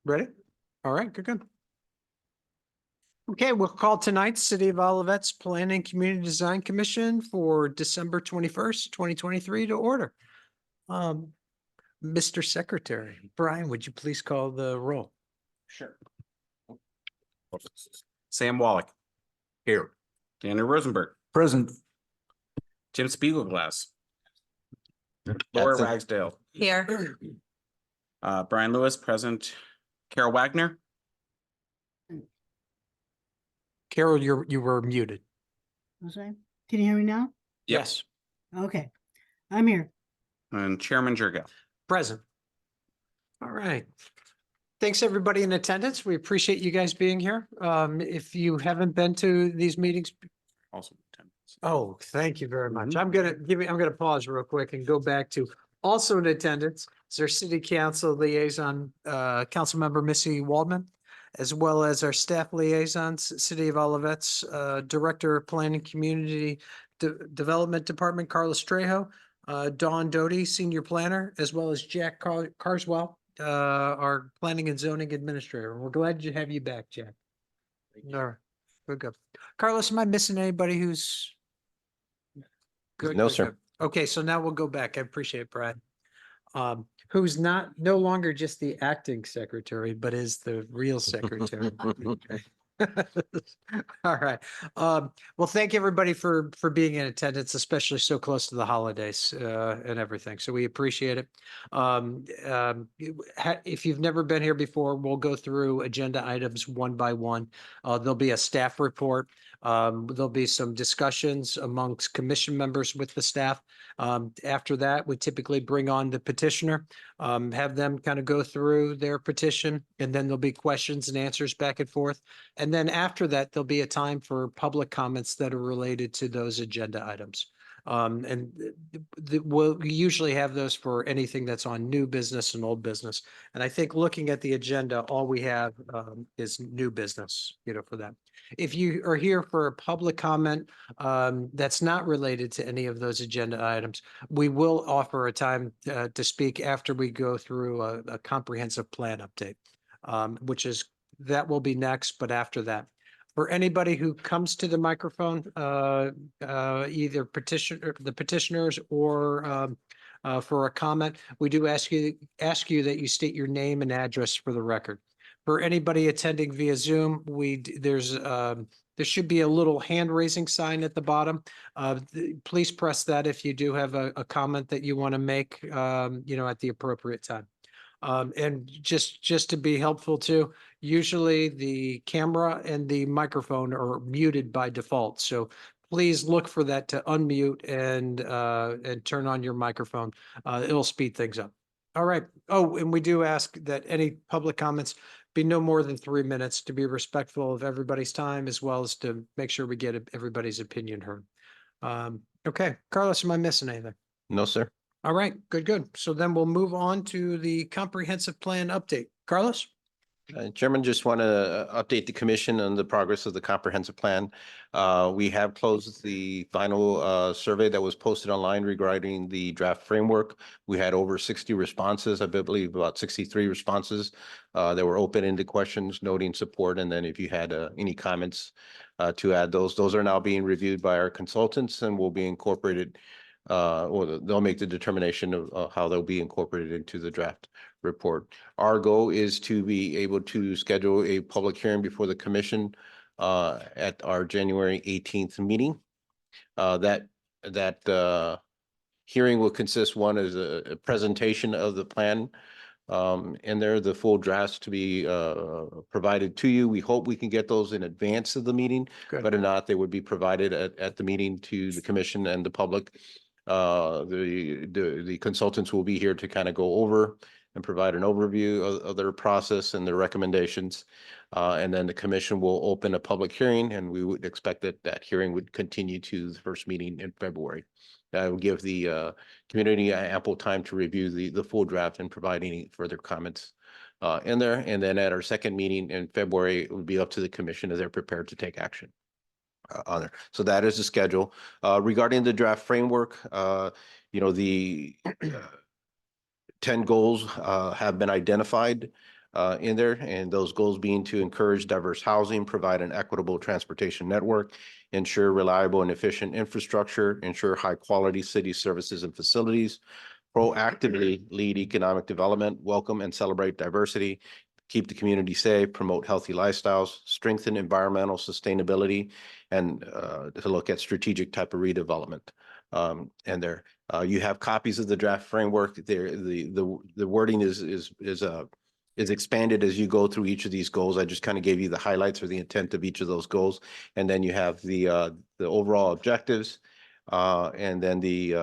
Ready? All right, good. Okay, we'll call tonight's City of Olivet's Planning Community Design Commission for December 21st, 2023 to order. Mr. Secretary, Brian, would you please call the roll? Sure. Sam Wallach. Here. Daniel Rosenberg. Present. Jim Spiegelglass. Laura Ragsdale. Here. Brian Lewis, present. Carol Wagner. Carol, you were muted. Was I? Can you hear me now? Yes. Okay, I'm here. And Chairman Jurga. Present. All right. Thanks, everybody in attendance. We appreciate you guys being here. If you haven't been to these meetings, Also. oh, thank you very much. I'm gonna pause real quick and go back to also in attendance. It's our city council liaison, council member Missy Waldman, as well as our staff liaisons, City of Olivet's Director of Planning Community Development Department, Carlos Trejo, Dawn Doty, Senior Planner, as well as Jack Carswell, our Planning and Zoning Administrator. We're glad to have you back, Jack. All right, good. Carlos, am I missing anybody who's? Good. No, good, sir. good. Okay, so now we'll go back. I appreciate it, Brad. Who's no longer just the acting secretary, but is the real secretary. Okay. All right. Well, thank everybody for being in attendance, especially so close to the holidays and everything. So we appreciate it. If you've never been here before, we'll go through agenda items one by one. There'll be a staff report. There'll be some discussions amongst commission members with the staff. After that, we typically bring on the petitioner, have them kind of go through their petition, and then there'll be questions and answers back and forth. And then after that, there'll be a time for public comments that are related to those agenda items. We'll usually have those for anything that's on new business and old business. And I think looking at the agenda, all we have is new business, for that. If you are here for a public comment that's not related to any of those agenda items, we will offer a time to speak after we go through a comprehensive plan update, that will be next, but after that. For anybody who comes to the microphone, either the petitioners or for a comment, we do ask you that you state your name and address for the record. For anybody attending via Zoom, there should be a little hand raising sign at the bottom. Please press that if you do have a comment that you want to make, at the appropriate time. And just to be helpful too, usually the camera and the microphone are muted by default. So please look for that to unmute and turn on your microphone. It'll speed things up. All right. Oh, and we do ask that any public comments be no more than 3 minutes to be respectful of everybody's time, as well as to make sure we get everybody's opinion heard. Okay, Carlos, am I missing anything? No, sir. All right, good. So then we'll move on to the comprehensive plan update. Carlos? Chairman, just want to update the commission on the progress of the comprehensive plan. We have closed the final survey that was posted online regarding the draft framework. We had over 60 responses, I believe about 63 responses that were open-ended questions noting support. And then if you had any comments to add, those are now being reviewed by our consultants and will be incorporated, or they'll make the determination of how they'll be incorporated into the draft report. Our goal is to be able to schedule a public hearing before the commission at our January 18th meeting. That hearing will consist, one is a presentation of the plan, and there the full drafts to be provided to you. We hope we can get those in advance of the meeting, but if not, they would be provided at the meeting to the commission and the public. The consultants will be here to kind of go over and provide an overview of their process and their recommendations. And then the commission will open a public hearing, and we would expect that hearing would continue to the first meeting in February. That will give the community ample time to review the full draft and provide any further comments in there. And then at our second meeting in February, it would be up to the commission as they're prepared to take action on there. So that is the schedule. Regarding the draft framework, the 10 goals have been identified. in there, and those goals being to encourage diverse housing, provide an equitable transportation network, ensure reliable and efficient infrastructure, ensure high quality city services and facilities, proactively lead economic development, welcome and celebrate diversity, keep the community safe, promote healthy lifestyles, strengthen environmental sustainability, and to look at strategic type of redevelopment. And there, you have copies of the draft framework. There, the wording is expanded as you go through each of these goals. I just kind of gave you the highlights or the intent of each of those goals, and then you have the overall objectives, and then the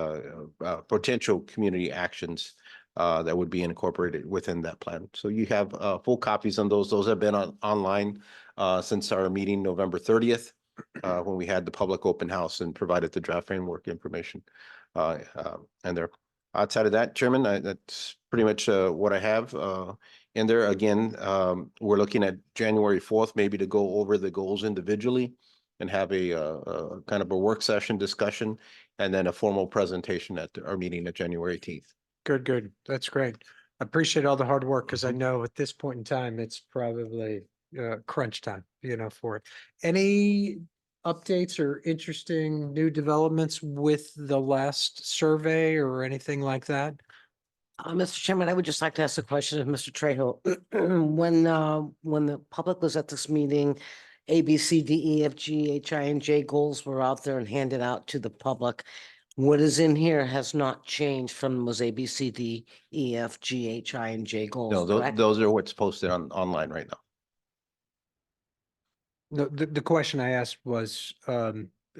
potential community actions that would be incorporated within that plan. So you have full copies on those. Those have been online since our meeting November 30th, when we had the public open house and provided the draft framework information. And there, outside of that, Chairman, that's pretty much what I have in there. Again, we're looking at January 4th, maybe to go over the goals individually and have a kind of a work session discussion, and then a formal presentation at our meeting at January 18th. Good, good. That's great. I appreciate all the hard work because I know at this point in time, it's probably crunch time, for it. Any updates or interesting new developments with the last survey or anything like that? Mr. Chairman, I would just like to ask a question of Mr. Trejo. When the public was at this meeting, A, B, C, D, E, F, G, H, I, and J goals were out there and handed out to the public. What is in here has not changed from those A, B, C, D, E, F, G, H, I, and J goals. No, correct? those are what's posted online right now. No, the question I asked was, are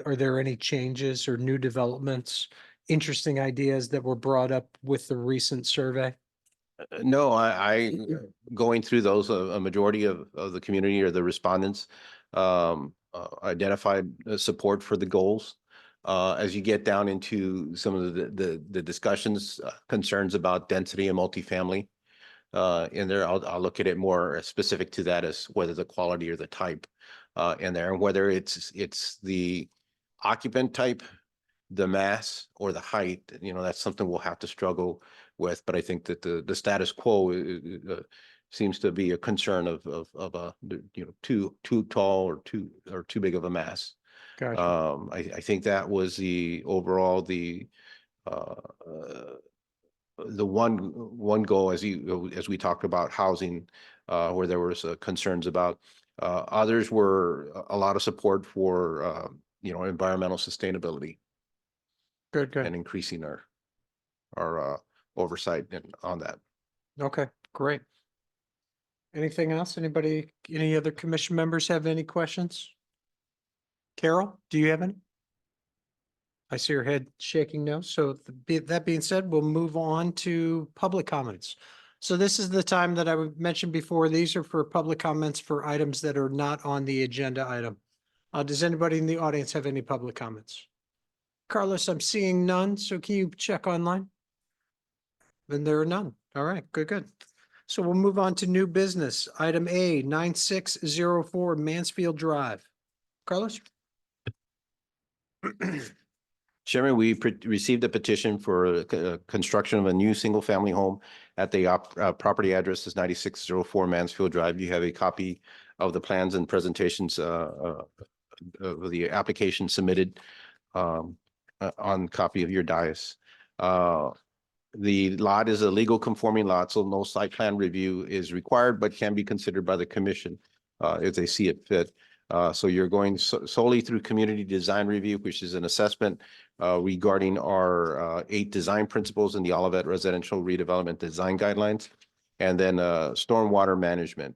there any changes or new developments, interesting ideas that were brought up with the recent survey? No, going through those, a majority of the community or the respondents identified support for the goals. As you get down into some of the discussions, concerns about density and multifamily in there, I'll look at it more specific to that as whether the quality or the type in there, and whether it's the occupant type, the mass, or the height. That's something we'll have to struggle with. But I think that the status quo seems to be a concern of too tall or too big of a mass. Gotcha. I think that was the overall the one goal, as we talked about housing, where there was concerns about. Others were a lot of support for environmental sustainability Good, and good. increasing our oversight on that. Okay, great. Anything else? Any other commission members have any questions? Carol, do you have any? I see your head shaking no. So that being said, we'll move on to public comments. So this is the time that I mentioned before. These are for public comments for items that are not on the agenda item. Does anybody in the audience have any public comments? Carlos, I'm seeing none. So can you check online? Then there are none. All right, good, good. So we'll move on to new business. Item A, 9604 Mansfield Drive. Carlos? Chairman, we received a petition for construction of a new single-family home at the property address is 9604 Mansfield Drive. You have a copy of the plans and presentations of the application submitted on copy of your dais. The lot is a legal conforming lot, so no site plan review is required, but can be considered by the commission if they see it fit. So you're going solely through community design review, which is an assessment regarding our 8 design principles in the Olivet Residential Redevelopment Design Guidelines, and then stormwater management.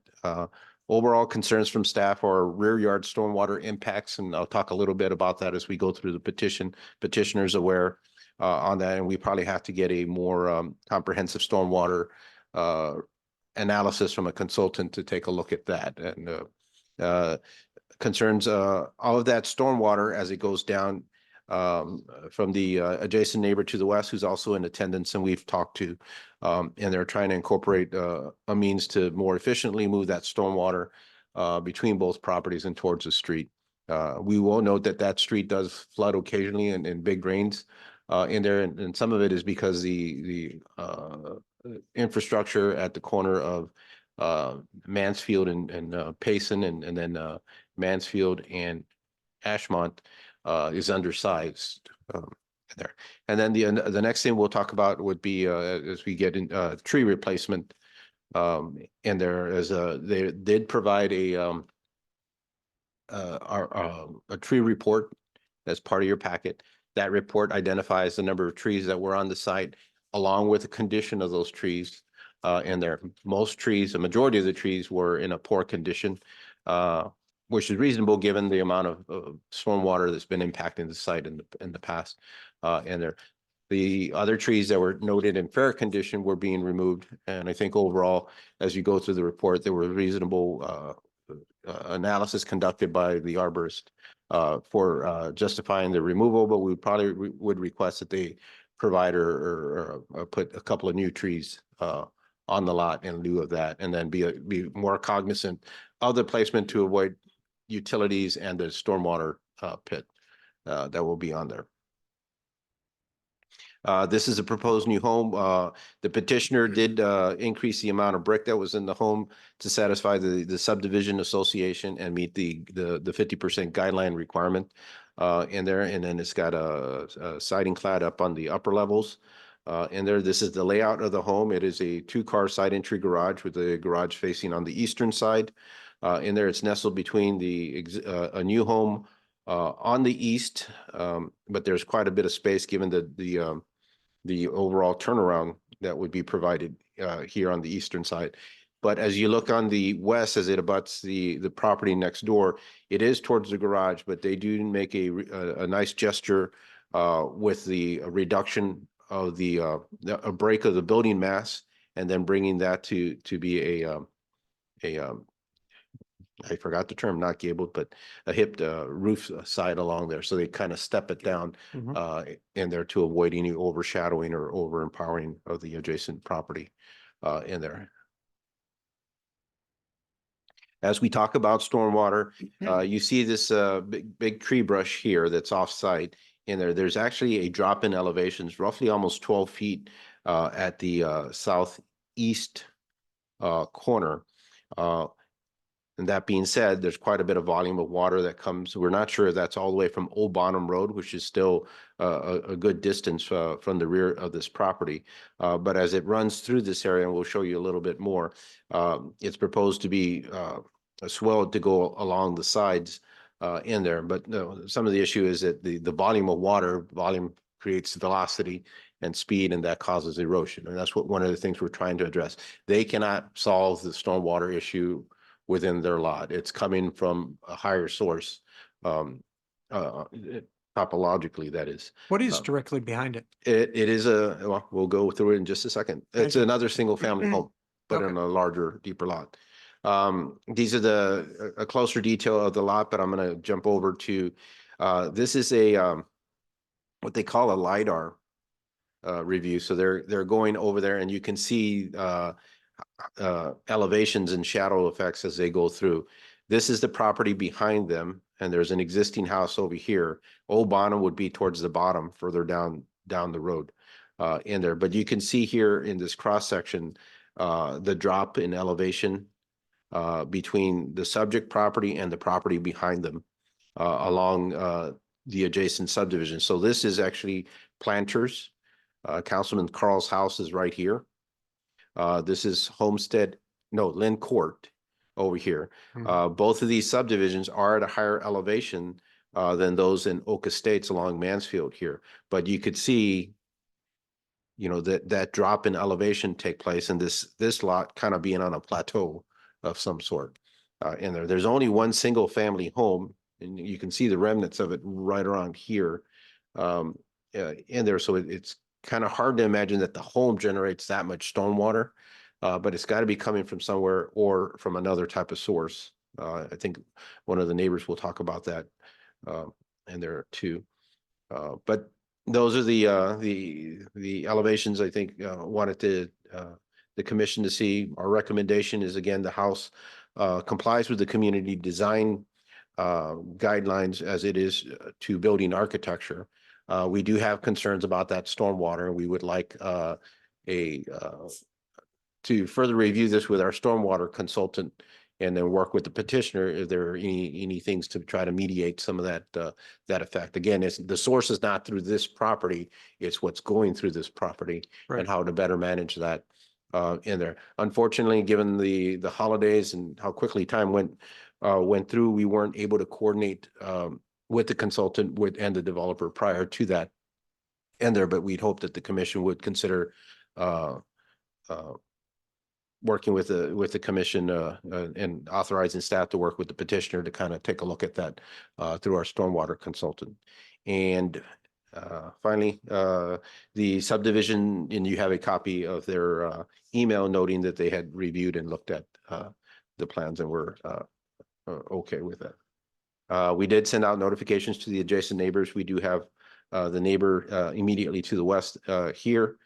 Overall concerns from staff are rear yard stormwater impacts, and I'll talk a little bit about that as we go through the petition. Petitioners aware on that, and we probably have to get a more comprehensive stormwater analysis from a consultant to take a look at that. And concerns all of that stormwater as it goes down from the adjacent neighbor to the west, who's also in attendance, and we've talked to, and they're trying to incorporate a means to more efficiently move that stormwater between both properties and towards the street. We will note that street does flood occasionally in big rains in there, and some of it is because the infrastructure at the corner of Mansfield and Payson and then Mansfield and Ashmont is undersized there. And then the next thing we'll talk about would be as we get in tree replacement. And there is they did provide a tree report as part of your packet. That report identifies the number of trees that were on the site along with the condition of those trees. And there, most trees, a majority of the trees were in a poor condition, which is reasonable given the amount of stormwater that's been impacting the site in the past. And there, the other trees that were noted in fair condition were being removed. And I think overall, as you go through the report, there were reasonable analysis conducted by the arborist for justifying the removal, but we probably would request that they provide or put a couple of new trees on the lot in lieu of that, and then be more cognizant of the placement to avoid utilities and the stormwater pit that will be on there. This is a proposed new home. The petitioner did increase the amount of brick that was in the home to satisfy the subdivision association and meet the 50% guideline requirement in there. And then it's got a siding clad up on the upper levels. And there, this is the layout of the home. It is a 2-car side entry garage with the garage facing on the eastern side. In there, it's nestled between a new home on the east, but there's quite a bit of space given the overall turnaround that would be provided here on the eastern side. But as you look on the west, as it abuts the property next door, it is towards the garage, but they do make a nice gesture with the reduction of a break of the building mass, and then bringing that to be I forgot the term, not gabled, but a hipped roof side along there. So they kind of step it down in there to avoid any overshadowing or over empowering of the adjacent property in there. As we talk about stormwater, you see this big tree brush here that's off-site in there. There's actually a drop in elevations, roughly almost 12 feet at the southeast corner. And that being said, there's quite a bit of volume of water that comes. We're not sure if that's all the way from Old Bonham Road, which is still a good distance from the rear of this property. But as it runs through this area, and we'll show you a little bit more, it's proposed to be swelled to go along the sides in there. But some of the issue is that the volume of water, creates velocity and speed, and that causes erosion. And that's one of the things we're trying to address. They cannot solve the stormwater issue within their lot. It's coming from a higher source, topologically, that is. What is directly behind it? It is well, we'll go through it in just a second. It's another single family home, but in a larger, deeper lot. These are a closer detail of the lot, but I'm going to jump over to, this is what they call a LiDAR review. So they're going over there, and you can see elevations and shadow effects as they go through. This is the property behind them, and there's an existing house over here. Old Bonham would be towards the bottom, further down the road in there. But you can see here in this cross section the drop in elevation between the subject property and the property behind them along the adjacent subdivision. So this is actually Planters. Councilman Carl's house is right here. This is Lynn Court over here. Both of these subdivisions are at a higher elevation than those in Oak Estates along Mansfield here. But you could see, that drop in elevation take place, and this lot kind of being on a plateau of some sort in there. There's only one single family home, and you can see the remnants of it right around here in there. So it's kind of hard to imagine that the home generates that much stormwater, but it's got to be coming from somewhere or from another type of source. I think one of the neighbors will talk about that in there too. But those are the elevations I think wanted the commission to see. Our recommendation is, again, the house complies with the community design guidelines as it is to building architecture. We do have concerns about that stormwater. We would like a to further review this with our stormwater consultant and then work with the petitioner if there are any things to try to mediate some of that effect. Again, it's the source is not through this property, it's what's going through this property Right. and how to better manage that in there. Unfortunately, given the holidays and how quickly time went through, we weren't able to coordinate with the consultant and the developer prior to that in there, but we'd hope that the commission would consider working with the commission and authorizing staff to work with the petitioner to kind of take a look at that through our stormwater consultant. And finally, the subdivision, and you have a copy of their email noting that they had reviewed and looked at the plans and were okay with that. We did send out notifications to the adjacent neighbors. We do have the neighbor immediately to the west here,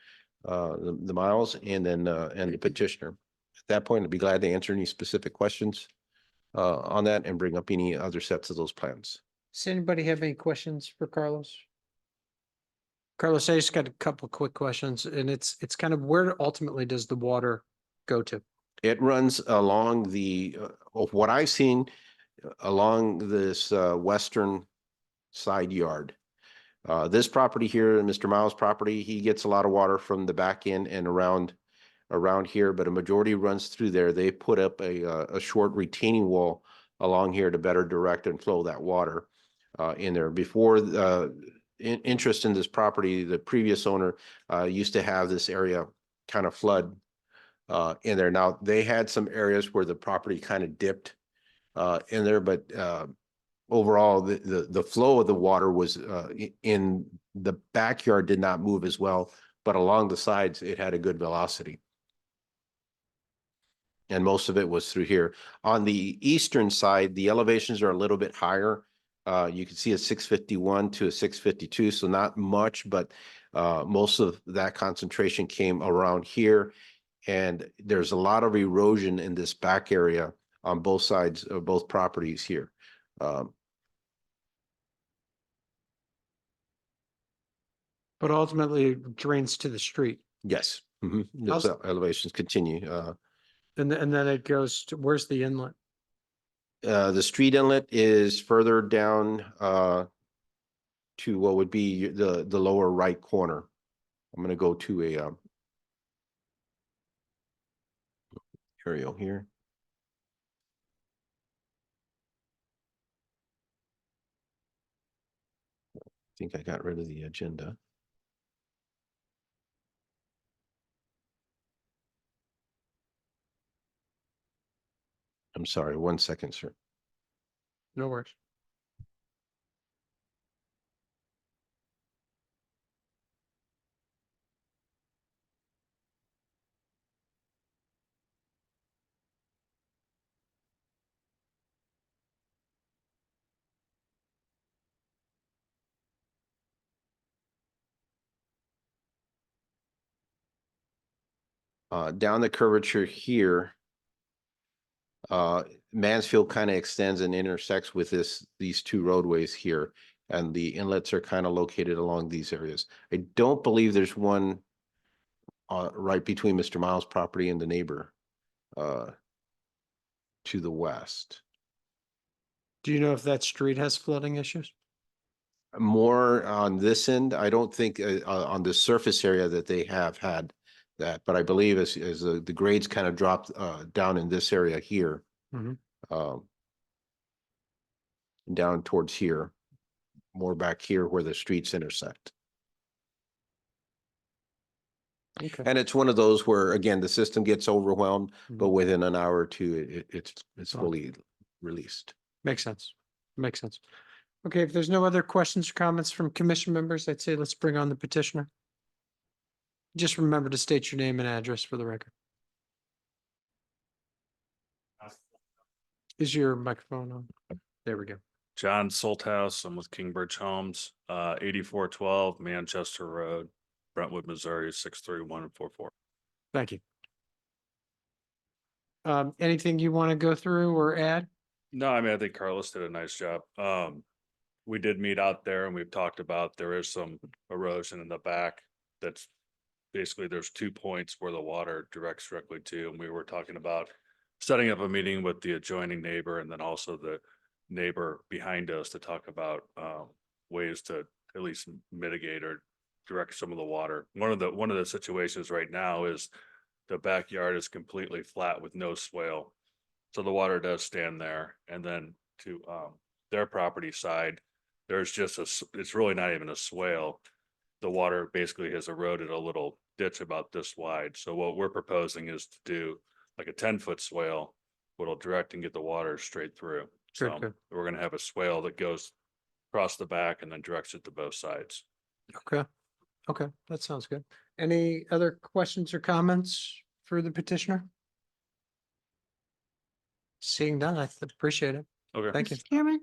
the Miles, and then and the petitioner. At that point, I'd be glad to answer any specific questions on that and bring up any other sets of those plans. Does anybody have any questions for Carlos? Carlos, I just got a couple quick questions, and it's kind of where ultimately does the water go to? It runs along the, of what I've seen, along this western side yard. This property here, Mr. Miles' property, he gets a lot of water from the back end and around here, but a majority runs through there. They put up a short retaining wall along here to better direct and flow that water in there. Before interest in this property, the previous owner used to have this area kind of flood in there. Now, they had some areas where the property kind of dipped in there, but overall, the flow of the water was in the backyard did not move as well, but along the sides, it had a good velocity. And most of it was through here. On the eastern side, the elevations are a little bit higher. You can see a 651 to a 652, so not much, but most of that concentration came around here. And there's a lot of erosion in this back area on both sides of both properties here. But ultimately it drains to the street. Yes. Those How's- elevations continue. And then it goes to, where's the inlet? The street inlet is further down to what would be the lower right corner. I'm going to go to a aerial here. I think I got rid of the agenda. I'm sorry, 1 second, sir. No worries. Down the curvature here, Mansfield kind of extends and intersects with these two roadways here, and the inlets are kind of located along these areas. I don't believe there's one right between Mr. Miles' property and the neighbor to the west. Do you know if that street has flooding issues? More on this end, I don't think on the surface area that they have had that, but I believe as the grades kind of dropped down in this area here, Mhm. down towards here, more back here where the streets intersect. Okay, And it's one of those where, again, the system gets overwhelmed, but Mhm. within an hour or two, it's Oh. fully released. Makes sense. Makes sense. Okay, if there's no other questions or comments from commission members, I'd say let's bring on the petitioner. Just remember to state your name and address for the record. Is your microphone on? There we go. John Solthouse. I'm with Kingbridge Homes, 8412 Manchester Road, Brentwood, Missouri, 63144. Thank you. Anything you want to go through or add? No, I mean, I think Carlos did a nice job. We did meet out there and we've talked about there is some erosion in the back that's basically there's 2 points where the water directs directly to, and we were talking about setting up a meeting with the adjoining neighbor and then also the neighbor behind us to talk about ways to at least mitigate or direct some of the water. One of the situations right now is the backyard is completely flat with no swale. So the water does stand there. And then to their property side, there's just it's really not even a swale. The water basically has eroded a little ditch about this wide. So what we're proposing is to do like a 10-foot swale, what'll direct and get the water straight through. So good. we're gonna have a swale that goes across the back and then directs it to both sides. Okay. Okay, that sounds good. Any other questions or comments for the petitioner? Seeing none, I appreciate it. Okay. Thank you. Mr. Chairman?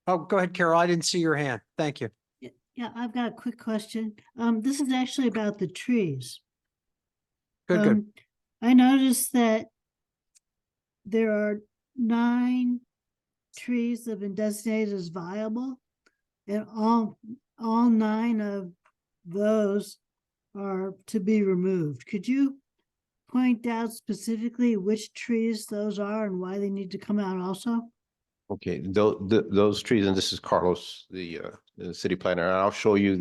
Oh, go ahead, Carol. I didn't see your hand. Thank you. Yeah, I've got a quick question. This is actually about the trees. Good. I noticed that there are 9 trees that have been designated as viable, and all 9 of those are to be removed. Could you point out specifically which trees those are and why they need to come out also? Okay, those trees, and this is Carlos, the city planner, and I'll show you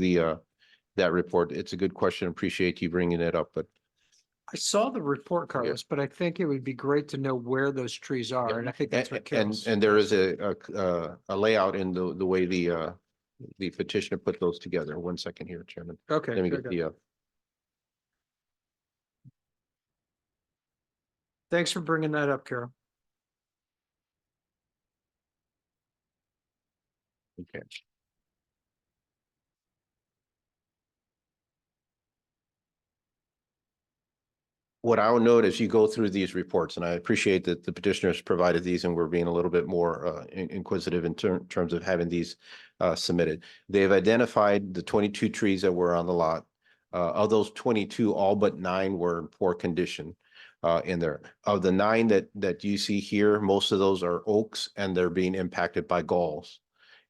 that report. It's a good question. Appreciate you bringing it up, but I saw the report, Carlos, but I think it would be great to know where those trees are. And I think that's what Carol's. and there is a layout in the way the petitioner put those together. 1 second here, Chairman. Okay. Let me good, get good. Thanks for bringing that up, Carol. okay. What I'll note as you go through these reports, and I appreciate that the petitioners provided these and we're being a little bit more inquisitive in terms of having these submitted. They've identified the 22 trees that were on the lot. Of those 22, all but 9 were in poor condition in there. Of the 9 that you see here, most of those are oaks and they're being impacted by galls.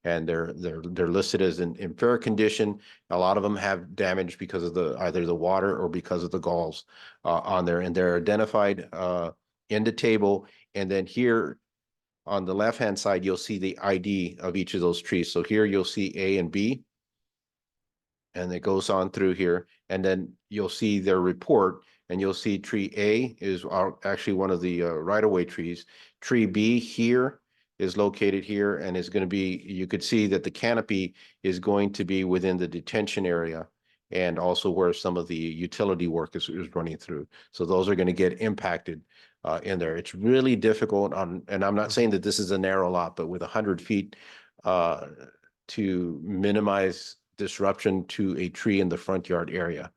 And they're listed as in fair condition. A lot of them have damage because of either the water or because of the galls on there, and they're identified in the table. And then here on the left-hand side, you'll see the ID of each of those trees. So here you'll see A and B, and it goes on through here, and then you'll see their report, and you'll see tree A is actually one of the right-of-way trees. Tree B here is located here and is going to be, you could see that the canopy is going to be within the detention area and also where some of the utility work is running through. So those are going to get impacted in there. It's really difficult on, and I'm not saying that this is a narrow lot, but with 100 feet to minimize disruption to a tree in the front yard area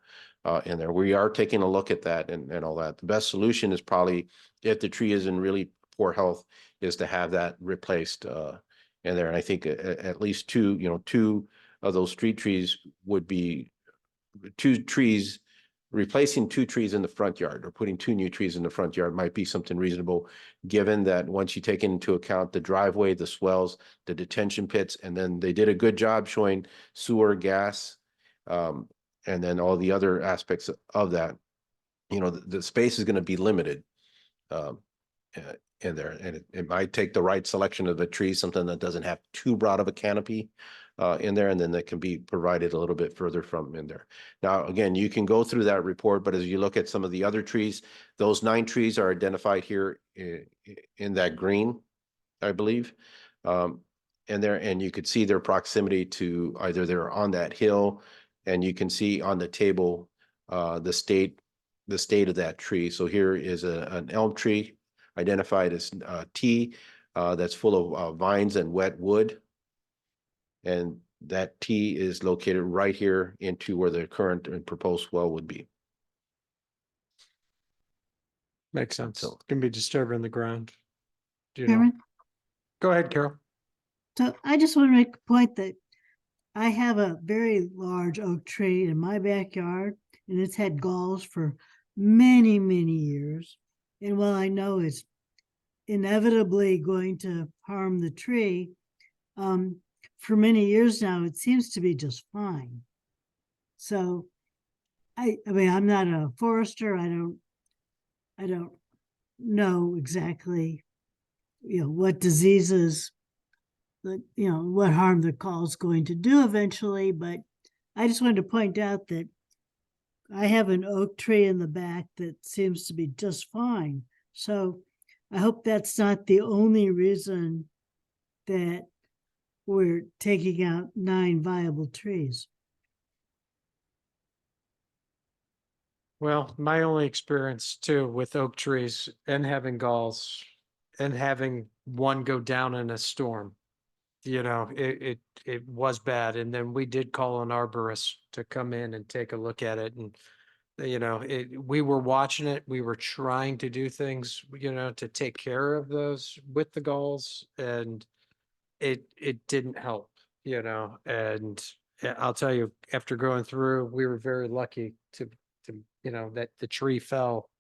in there. We are taking a look at that and all that. The best solution is probably, if the tree is in really poor health, is to have that replaced in there. And I think at least 2 of those street trees would be 2 trees, replacing 2 trees in the front yard or putting 2 new trees in the front yard might be something reasonable, given that once you take into account the driveway, the swells, the detention pits, and then they did a good job showing sewer, gas, and then all the other aspects of that. The space is going to be limited in there, and it might take the right selection of the tree, something that doesn't have too broad of a canopy in there, and then that can be provided a little bit further from in there. Now, again, you can go through that report, but as you look at some of the other trees, those 9 trees are identified here in that green, I believe, and you could see their proximity to either they're on that hill, and you can see on the table the state of that tree. So here is an elm tree identified as T that's full of vines and wet wood. And that T is located right here into where the current and proposed well would be. Makes sense. So- It's gonna be disturbing the ground. Do you know? Chairman? Go ahead, Carol. So I just want to make a point that I have a very large oak tree in my backyard, and it's had galls for many, many years. And while I know it's inevitably going to harm the tree, for many years now, it seems to be just fine. So I mean, I'm not a forester. I don't know exactly, what diseases, what harm the call is going to do eventually, but I just wanted to point out that I have an oak tree in the back that seems to be just fine. So I hope that's not the only reason that we're taking out 9 viable trees. Well, my only experience too with oak trees and having galls and having one go down in a storm. It was bad. And then we did call an arborist to come in and take a look at it. And, we were watching it. We were trying to do things, to take care of those with the galls, and it didn't help, and I'll tell you, after going through, we were very lucky that the tree fell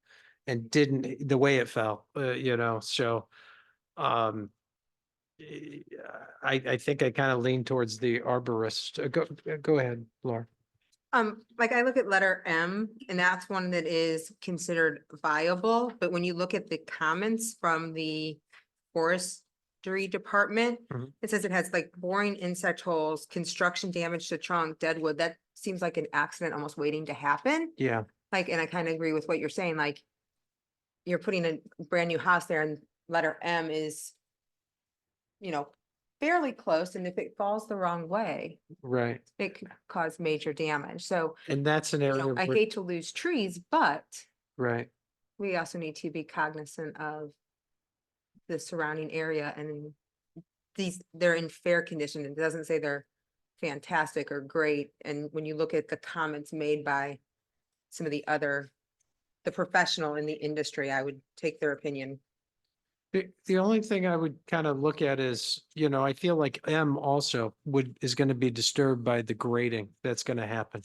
and didn't the way it fell, so, um, I think I kind of lean towards the arborist. Go ahead, Laura. Like I look at letter M and that's one that is considered viable, but when you look at the comments from the forestry department, Mhm. it says it has like boring insect holes, construction damage to trunk, dead wood. That seems like an accident almost waiting to happen. Yeah, Like, and I kind of agree with what you're saying, like you're putting a brand new house there and letter M is, fairly close. And if it falls the wrong way, right. it could cause major damage. So, And that's an area I where, hate to lose trees, but right, we also need to be cognizant of the surrounding area and they're in fair condition. It doesn't say they're fantastic or great. And when you look at the comments made by some of the professional in the industry, I would take their opinion. the only thing I would kind of look at is, I feel like M also is going to be disturbed by the grading that's going to happen.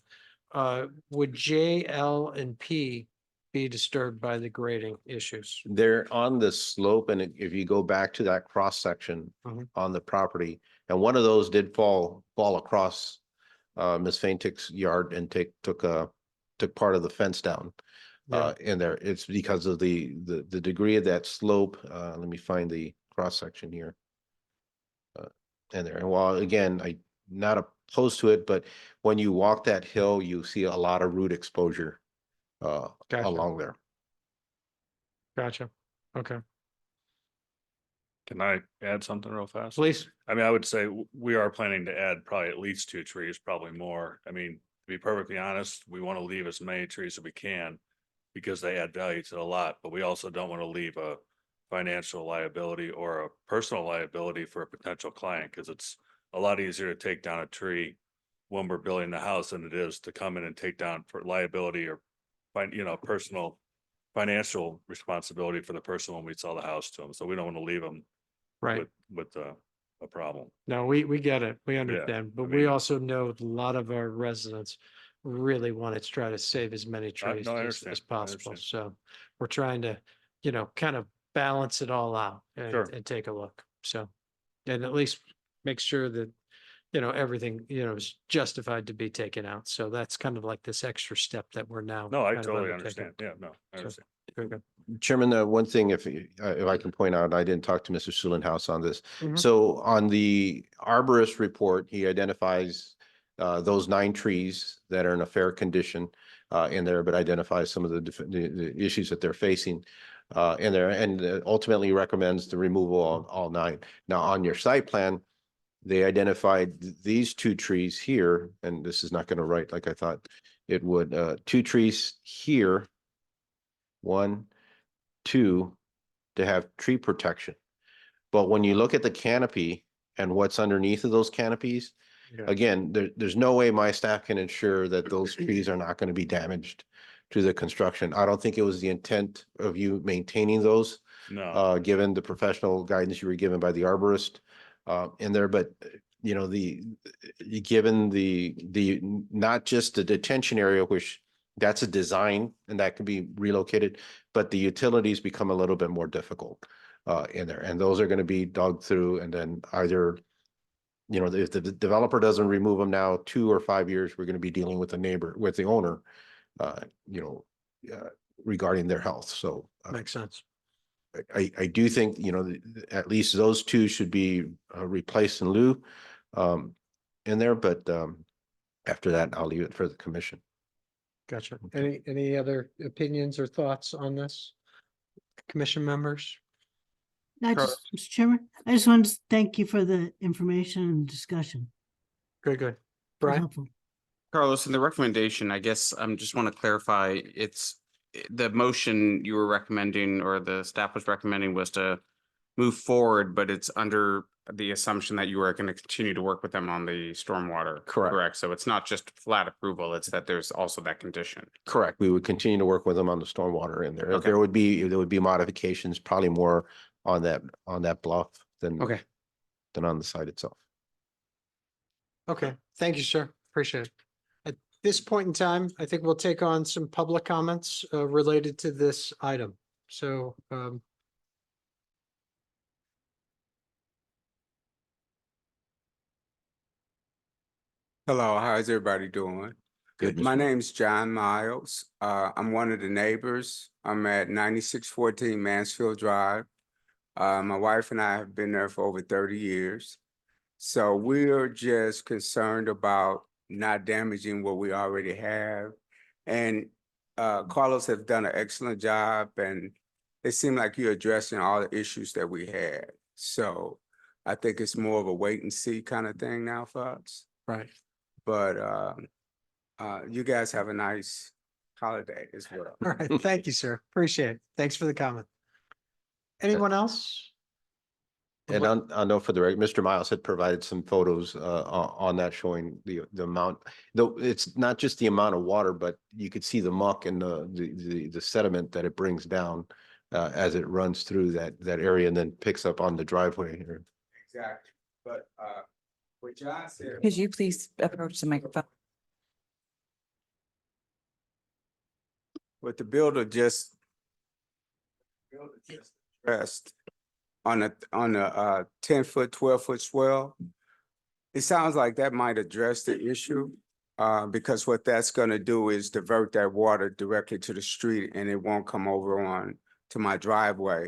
Would J, L, and P be disturbed by the grading issues? They're on the slope, and if you go back to that cross section Mhm. on the property, and one of those did fall across Ms. Faintick's yard and took part of the fence down Yeah, in there. It's because of the degree of that slope. Let me find the cross section here. In there, and while again, not opposed to it, but when you walk that hill, you see a lot of root exposure Gotcha. along there. Gotcha. Okay, Can I add something real fast? please. I mean, I would say we are planning to add probably at least 2 trees, probably more. I mean, to be perfectly honest, we want to leave as many trees as we can because they add value to the lot, but we also don't want to leave a financial liability or a personal liability for a potential client, because it's a lot easier to take down a tree when we're building the house than it is to come in and take down for liability or personal financial responsibility for the person when we sell the house to them. So we don't want to leave them Right. with a problem. No, we get it. We understand, but I we mean- also know a lot of our residents really want to try to save as many trees no, I as understand. I possible. understand. So we're trying to, kind of balance it all out Sure. and take a look. So, and at least make sure that, everything, is justified to be taken out. So that's kind of like this extra step that we're now. No, I kind of totally undertaking. understand. Yeah, no, I So- understand. Very good. Chairman, one thing, if I can point out, I didn't talk to Mr. Sulenhouse on this. Mhm. So on the arborist report, he identifies those 9 trees that are in a fair condition in there, but identifies some of the issues that they're facing in there, and ultimately recommends the removal of all 9. Now, on your site plan, they identified these 2 trees here, and this is not going to write like I thought it would. 2 trees here, 1, 2, to have tree protection. But when you look at the canopy and what's underneath of those canopies, Yeah. again, there's no way my staff can ensure that those trees are not going to be damaged to the construction. I don't think it was the intent of you maintaining those, No, given the professional guidance you were given by the arborist in there, but given the not just the detention area, which that's a design and that can be relocated, but the utilities become a little bit more difficult in there, and those are going to be dug through, and then either, if the developer doesn't remove them now, 2 or 5 years, we're going to be dealing with the owner you know, regarding their health. So Makes sense. I do think, you know, at least those two should be replaced in lieu in there, but after that, I'll leave it for the commission. Gotcha. Any other opinions or thoughts on this? Commission members? I Carl- just, Mr. Chairman, I just wanted to thank you for the information and discussion. Good. Very Brian? helpful. Carlos, in the recommendation, I guess just want to clarify, it's the motion you were recommending or the staff was recommending was to move forward, but it's under the assumption that you are going to continue to work with them on the stormwater. Correct. So it's not just flat approval, it's that there's also that condition. Correct. We would continue to work with them on the stormwater in there. Okay. There would be modifications, probably more on that bluff than Okay. on the site itself. Okay. Thank you, sir. Appreciate it. At this point in time, I think we'll take on some public comments related to this item. So Hello, how's everybody doing? Good. My name's John Miles. I'm one of the neighbors. I'm at 9614 Mansfield Drive. My wife and I have been there for over 30 years. So we're just concerned about not damaging what we already have. And Carlos has done an excellent job, and it seemed like you're addressing all the issues that we had. So I think it's more of a wait and see kind of thing now for us. right. But you guys have a nice holiday as well. All right. Thank you, sir. Appreciate it. Thanks for the comment. Anyone else? And I know for the record, Mr. Miles had provided some photos on that showing the amount, though it's not just the amount of water, but you could see the muck and the sediment that it brings down as it runs through that area and then picks up on the driveway here. Exactly. But what John said. Could you please approach the microphone? What the builder just addressed on a 10-foot, 12-foot swell. It sounds like that might address the issue because what that's gonna do is divert that water directly to the street and it won't come over on to my driveway.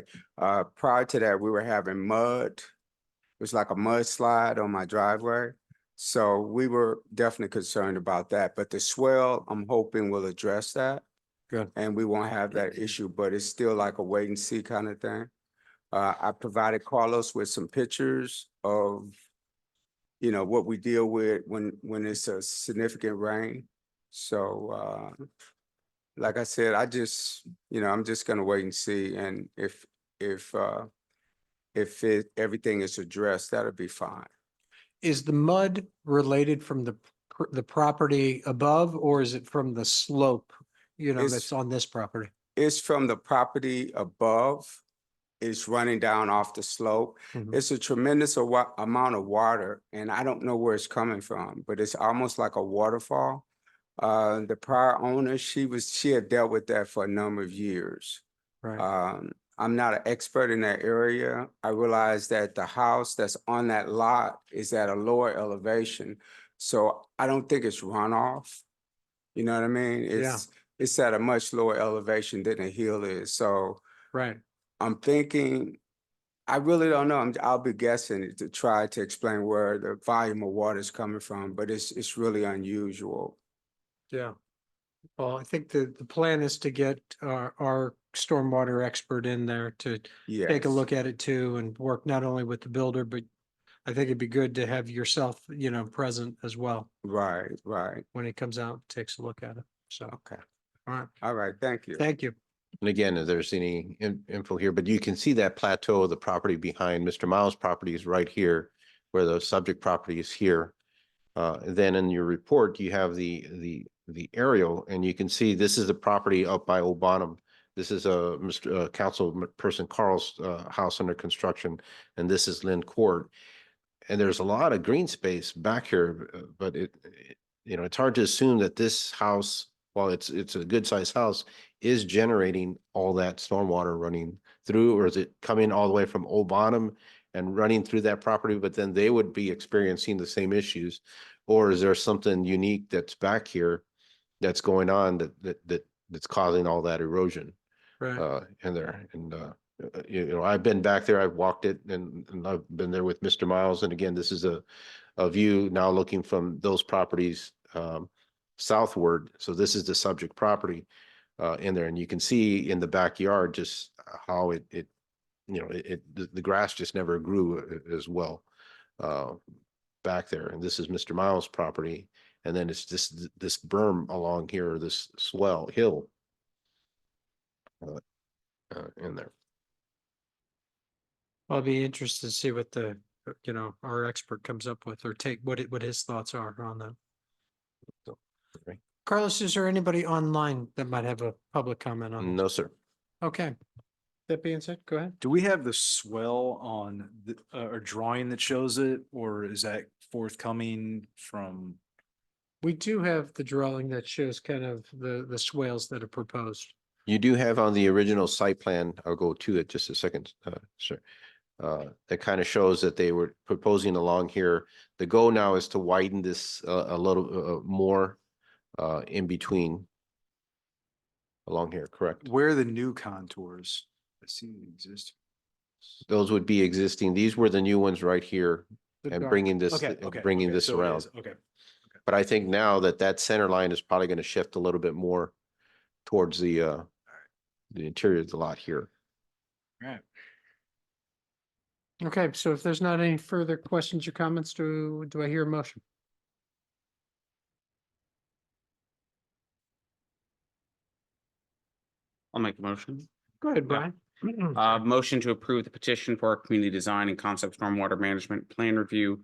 Prior to that, we were having mud. It was like a mudslide on my driveway. So we were definitely concerned about that, but the swell, I'm hoping will address that. Good. And we won't have that issue, but it's still like a wait and see kind of thing. I provided Carlos with some pictures of, you know, what we deal with when it's a significant rain. So, like I said, I'm just gonna wait and see, and if everything is addressed, that'll be fine. Is the mud related from the property above, or is it from the slope, It's- that's on this property? It's from the property above. It's running down off the slope. Mhm. It's a tremendous amount of water, and I don't know where it's coming from, but it's almost like a waterfall. The prior owner, she had dealt with that for a number of years. Right. I'm not an expert in that area. I realize that the house that's on that lot is at a lower elevation, so I don't think it's runoff. You know what I mean? It's at a much lower elevation than the hill is, so Right. I'm thinking, I really don't know. I'll be guessing to try to explain where the volume of water is coming from, but it's really unusual. Yeah. Well, I think the plan is to get our stormwater expert in there to Yeah. take a look at it too and work not only with the builder, but I think it'd be good to have yourself, present as well Right. when he comes out, and takes a look at it. So, Okay. all right. All right. Thank you. Thank you. And again, if there's any info here, but you can see that plateau of the property behind Mr. Miles' property is right here, where the subject property is here. And then in your report, you have the aerial, and you can see this is the property up by Old Bonham. This is Mr. Councilperson Carl's house under construction, and this is Lynn Court. And there's a lot of green space back here, but it's hard to assume that this house, while it's a good sized house, is generating all that stormwater running through, or is it coming all the way from Old Bonham and running through that property, but then they would be experiencing the same issues? Or is there something unique that's back here that's going on that's causing all that erosion Right. in there. And you know, I've been back there, I've walked it, and I've been there with Mr. Miles. And again, this is a view now looking from those properties southward. So this is the subject property in there, and you can see in the backyard just how it you know, the grass just never grew as well uh, back there. And this is Mr. Miles' property. And then it's just this berm along here, this swell hill in there. I'll be interested to see what the, our expert comes up with or take what his thoughts are on that. So, okay. Carlos, is there anybody online that might have a public comment on this? No, sir. Okay. That being said, go ahead. Do we have the swell on the, a drawing that shows it, or is that forthcoming from? We do have the drawing that shows kind of the swales that are proposed. You do have on the original site plan, I'll go to it just a second, sir. That kind of shows that they were proposing along here. The goal now is to widen this a little more in between along here, correct? Where are the new contours? I see they exist. Those would be existing. These were the new ones right here The and dark- bringing this, Okay, bringing okay, this so it around. is, okay. But I think now that center line is probably going to shift a little bit more towards the interior of the lot here. Right. Okay, so if there's not any further questions or comments, do I hear a motion? I'll make a motion. Go ahead, Yeah. Brian. Motion to approve the petition for a community design and concept stormwater management plan review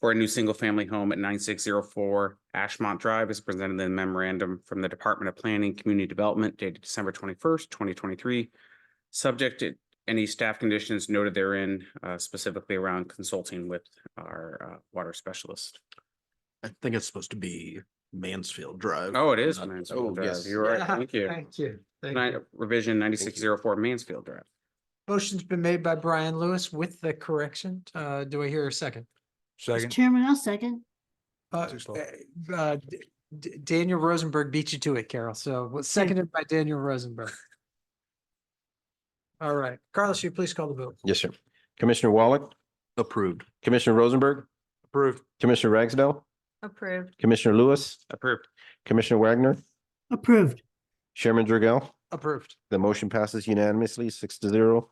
for a new single-family home at 9604 Ashmont Drive is presented in the memorandum from the Department of Planning, Community Development dated December 21st, 2023. Subject to any staff conditions noted therein, specifically around consulting with our water specialist. I think it's supposed to be Mansfield Drive. Oh, it is Not- Mansfield oh, Drive. yes. You're right. Yeah, Thank you. Thank you. Thank Ni- you. Revision 9604 Mansfield Drive. Motion's been made by Brian Lewis with the correction. Do I hear a second? Mr. Chairman, I'll second. Too slow. Daniel Rosenberg beat you to it, Carol. So was seconded by Daniel Rosenberg. All right, Carlos, you please call the vote. Yes, sir. Commissioner Wallach, Approved. Commissioner Rosenberg, Approved. Commissioner Ragsdale, Approved. Commissioner Lewis, Approved. Commissioner Wagner, Approved. Chairman Dragell. Approved. The motion passes unanimously, 6-0.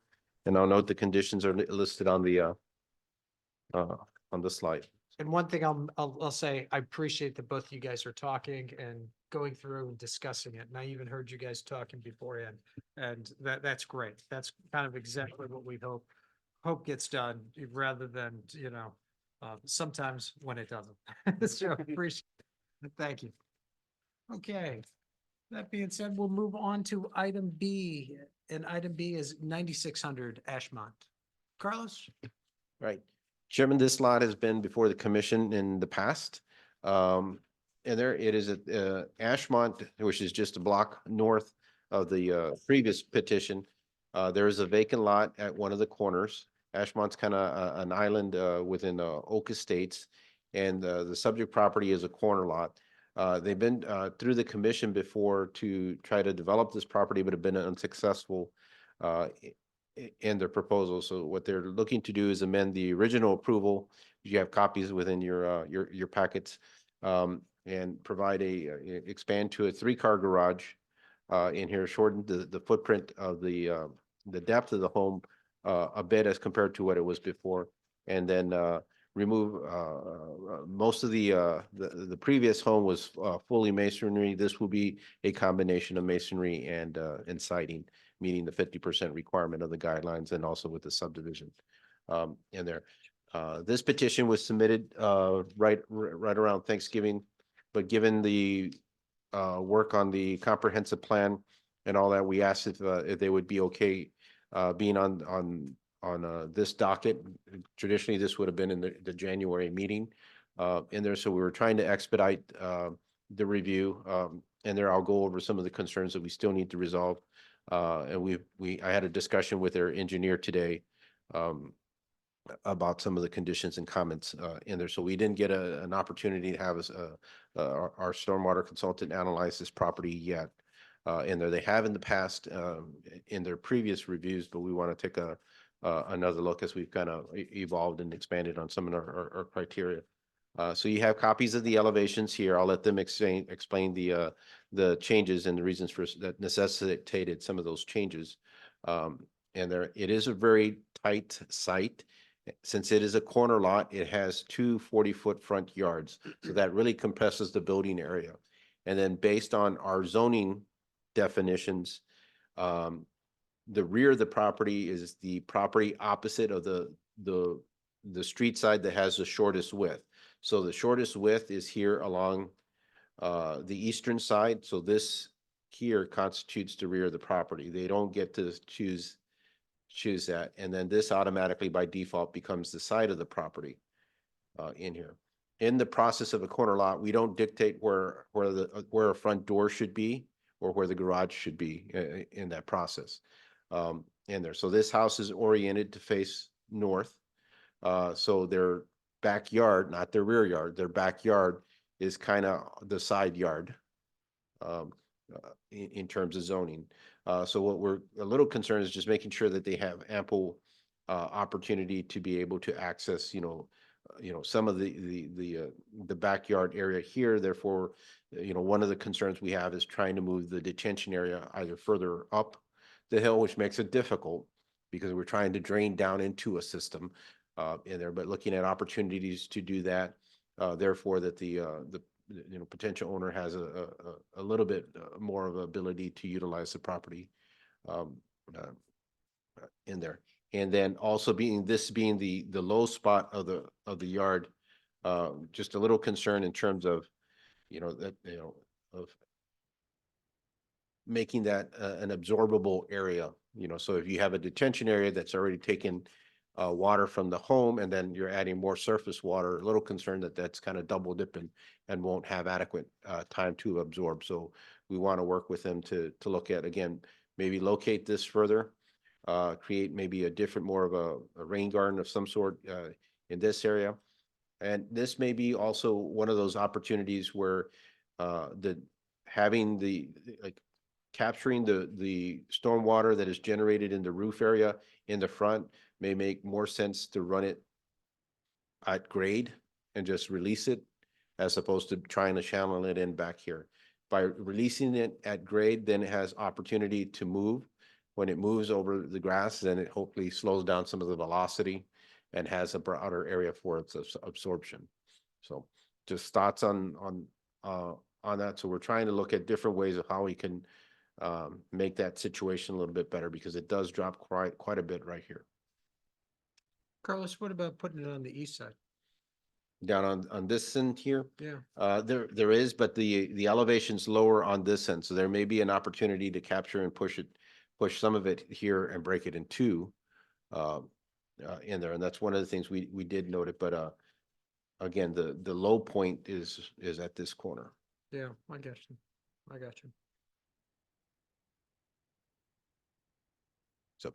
And I'll note the conditions are listed on the slide. And one thing I'll say, I appreciate that both you guys are talking and going through and discussing it. And I even heard you guys talking beforehand. And that's great. That's kind of exactly what we hope gets done rather than, sometimes when it doesn't. So I appreciate it. Thank you. Okay. That being said, we'll move on to item B, and item B is 9600 Ashmont. Carlos? Right. Chairman, this lot has been before the commission in the past. And there it is at Ashmont, which is just a block north of the previous petition. There is a vacant lot at one of the corners. Ashmont's kind of an island within Oak Estates, and the subject property is a corner lot. They've been through the commission before to try to develop this property, but have been unsuccessful in their proposal. So what they're looking to do is amend the original approval. You have copies within your packets, and provide expand to a 3-car garage in here, shorten the footprint of the depth of the home a bit as compared to what it was before, and then remove most of the previous home was fully masonry. This will be a combination of masonry and siding, meeting the 50% requirement of the guidelines, and also with the subdivision in there. This petition was submitted right around Thanksgiving, but given the work on the comprehensive plan and all that, we asked if they would be okay being on this docket. Traditionally, this would have been in the January meeting in there. So we were trying to expedite the review. And there I'll go over some of the concerns that we still need to resolve. And I had a discussion with their engineer today about some of the conditions and comments in there. So we didn't get an opportunity to have our stormwater consultant analyze this property yet in there. They have in the past in their previous reviews, but we want to take another look as we've kind of evolved and expanded on some of our criteria. So you have copies of the elevations here. I'll let them explain the changes and the reasons for that necessitated some of those changes. And there, it is a very tight site. Since it is a corner lot, it has two 40-foot front yards. So that really compresses the building area. And then based on our zoning definitions, the rear of the property is the property opposite of the street side that has the shortest width. So the shortest width is here along the eastern side. So this here constitutes the rear of the property. They don't get to choose that. And then this automatically by default becomes the side of the property in here. In the process of a corner lot, we don't dictate where a front door should be or where the garage should be in that process in there. So this house is oriented to face north. So their backyard, not their rear yard, their backyard is kind of the side yard in terms of zoning. So what we're a little concerned is just making sure that they have ample opportunity to be able to access, some of the backyard area here. Therefore, one of the concerns we have is trying to move the detention area either further up the hill, which makes it difficult because we're trying to drain down into a system in there, but looking at opportunities to do that. Therefore, that the potential owner has a little bit more of ability to utilize the property in there. And then also being the low spot of the yard, just a little concern in terms of, of making that an absorbable area, so if you have a detention area that's already taken water from the home and then you're adding more surface water, a little concerned that that's kind of double dipping and won't have adequate time to absorb. So we want to work with them to look at, again, maybe locate this further, create maybe a different, more of a rain garden of some sort in this area. And this may be also one of those opportunities where having capturing the stormwater that is generated in the roof area in the front may make more sense to run it at grade and just release it as opposed to trying to channel it in back here. By releasing it at grade, then it has opportunity to move. When it moves over the grass, then it hopefully slows down some of the velocity and has a broader area for its absorption. So just thoughts on that. So we're trying to look at different ways of how we can make that situation a little bit better because it does drop quite a bit right here. Carlos, what about putting it on the east side? Down on this end here, Yeah. there is, but the elevation's lower on this end, so there may be an opportunity to capture and push some of it here and break it in two in there, and that's one of the things we did note it. But again, the low point is at this corner. Yeah, I got you. I got you. So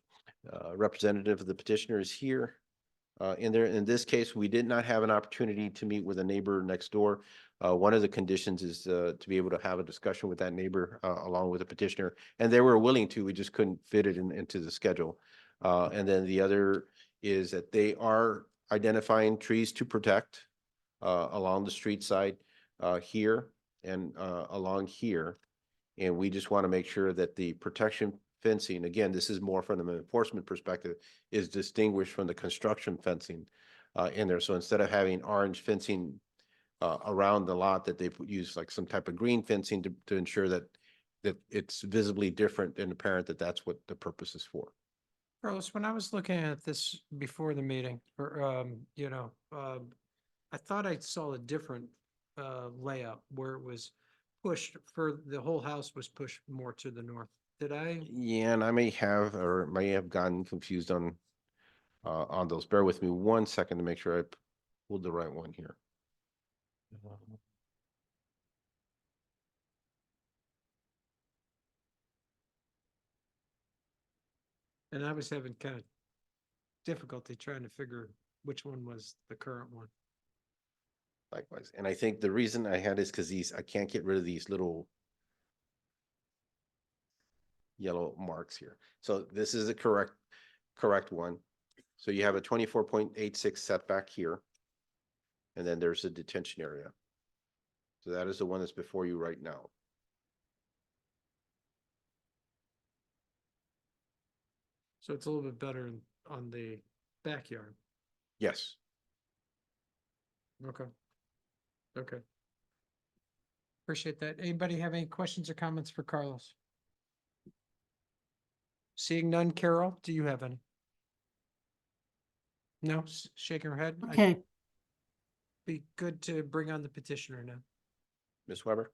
representative of the petitioner is here. In this case, we did not have an opportunity to meet with a neighbor next door. One of the conditions is to be able to have a discussion with that neighbor along with the petitioner, and they were willing to. We just couldn't fit it into the schedule. And then the other is that they are identifying trees to protect along the street side here and along here, and we just want to make sure that the protection fencing, again, this is more from an enforcement perspective, is distinguished from the construction fencing in there. So instead of having orange fencing around the lot, that they use like some type of green fencing to ensure that it's visibly different and apparent that that's what the purpose is for. Carlos, when I was looking at this before the meeting, or, I thought I saw a different layout where it was pushed for the whole house was pushed more to the north. Did I? Yeah, and I may have gotten confused on those. Bear with me 1 second to make sure I pulled the right one here. And I was having kind of difficulty trying to figure which one was the current one. Likewise. And I think the reason I had is because I can't get rid of these little yellow marks here. So this is the correct one. So you have a 24.86 setback here. And then there's a detention area. So that is the one that's before you right now. So it's a little bit better on the backyard. Yes. Okay. Okay. Appreciate that. Anybody have any questions or comments for Carlos? Seeing none, Carol, do you have any? No, shaking her head. Okay, Be good to bring on the petitioner now. Ms. Weber?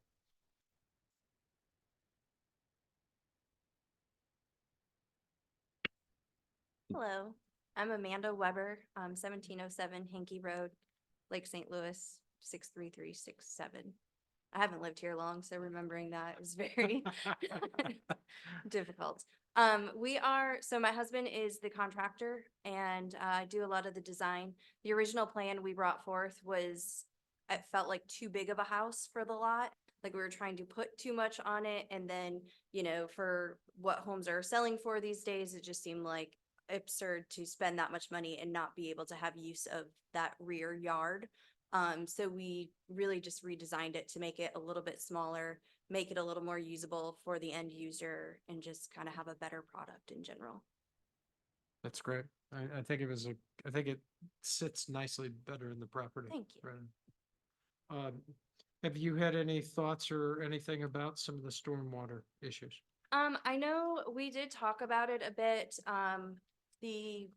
Hello, I'm Amanda Weber, 1707 Hankey Road, Lake St. Louis, 63367. I haven't lived here long, so remembering that is very difficult. So my husband is the contractor and I do a lot of the design. The original plan we brought forth was, it felt like too big of a house for the lot. Like we were trying to put too much on it, and then, for what homes are selling for these days, it just seemed like absurd to spend that much money and not be able to have use of that rear yard. So we really just redesigned it to make it a little bit smaller, make it a little more usable for the end user, and just kind of have a better product in general. That's great. I think I think it sits nicely better in the property. Thank you. Right. Have you had any thoughts or anything about some of the stormwater issues? I know we did talk about it a bit. The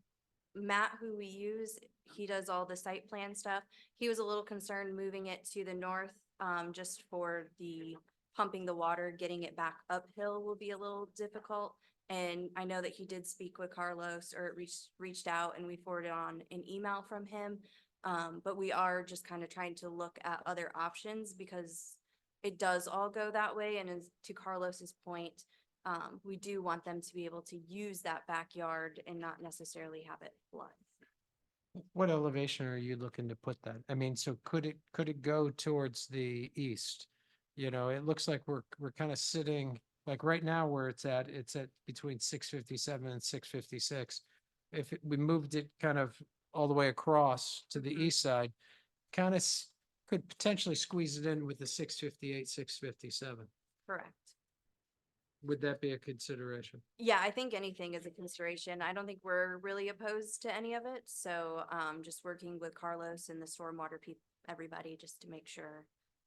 Matt who we use, he does all the site plan stuff. He was a little concerned moving it to the north, just for the pumping the water, getting it back uphill will be a little difficult. And I know that he did speak with Carlos, or reached out, and we forwarded on an email from him. But we are just kind of trying to look at other options because it does all go that way. And as to Carlos's point, we do want them to be able to use that backyard and not necessarily have it flood. What elevation are you looking to put that? I mean, so could it go towards the east? It looks like we're kind of sitting, like right now where it's at between 657 and 656. If we moved it kind of all the way across to the east side, kind of could potentially squeeze it in with the 658, 657. Correct. Would that be a consideration? Yeah, I think anything is a consideration. I don't think we're really opposed to any of it. So just working with Carlos and the stormwater people, everybody, just to make sure.